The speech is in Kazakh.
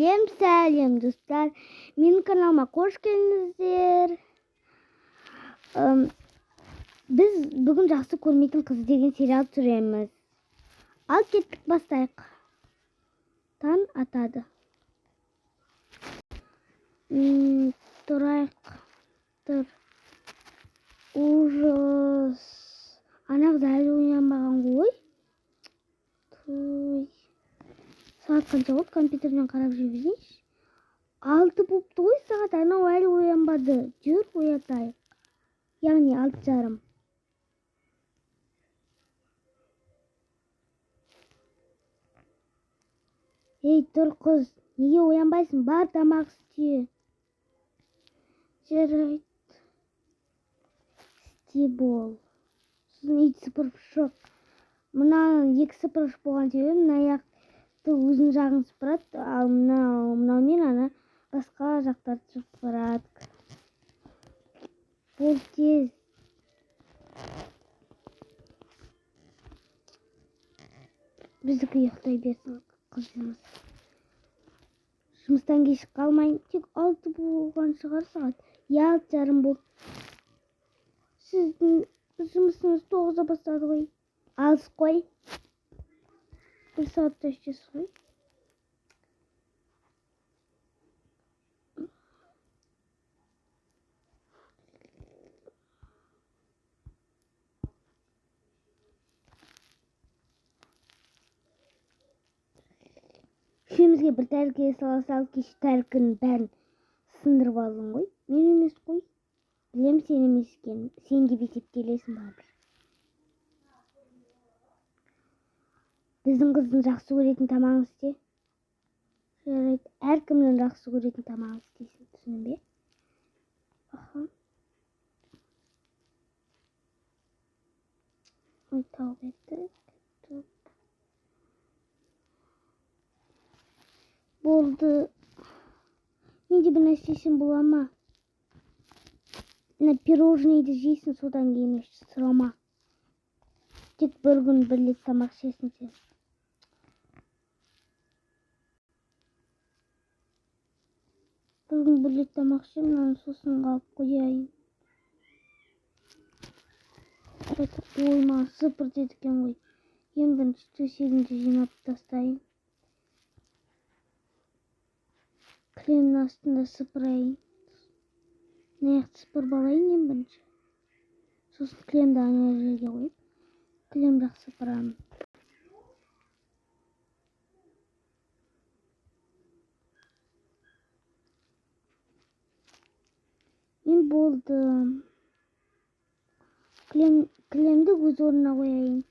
Сәлем достар, менің каналыма қош келдіңіздер. Біз бүгін жақсы көрмейтін қыз деген сериал түсіреміз. Ал кеттік, бастайық. Таң атады. Тұрайық. Тұр. Ужас. Ана қыз әлі оянбаған ғой. Сағат қанша болды? Компьютерден қарап жіберейінші. 6 болыпты ғой сағат, анау әлі оянбады. Жүр, оятайық. Яғни 6:30. Ей, тұр қыз, неге оянбайсың? Бар, тамақ істе. Жарайды. Істе бол. Сосын ит сыпырып шық. Мына 2 сыпырыш болған себебі, мына аяқты өзің жағын сыпырады, ал мынаумен ана басқа жақтарды сыпырады. Бол тез. Біздікі ұйықтай берсін, қызымыз. Жұмыстан кешіп қалмайын. Тек 6 болған шығар сағат. 6:30 болды. Сіздің жұмысыңыз 9-да бастады ғой. Алыс қой. 1 сағатта істесіз ғой. Үшеумізге бір тәрелкеге сала салып, кеше тәрелкенің бәрін сындырып алдың ғой. Мен емес қой. Білем сен емес екенін. Сен деп есептелесің бәрібір. Біздің қыздың жақсы көретін тамағын істе. Жарайды. Әркімнің жақсы көретін тамағын істейсің, түсіндің бе? Аха. Ой, тауып еттік. Болды. Менде бір нәрсесін бола ма? Мына пирожныйды жейсің, содан кейін сұрама. Тек бір күн бір рет тамақ ішесің сен. Бір күн бір рет тамақ ішемін, мынаны сосын қалып қояйын. Ой, маған сыпыр деді екен ғой. Ең бірінші төсегімді жинап тастайын. Кілемнің астында сыпырайын. Аяқты сыпырып алайын ең бірінші. Сосын кілемді ана жерге қойып, кілем жақ сыпырамын. Мен болды. Кілемді өз орнына қояйын.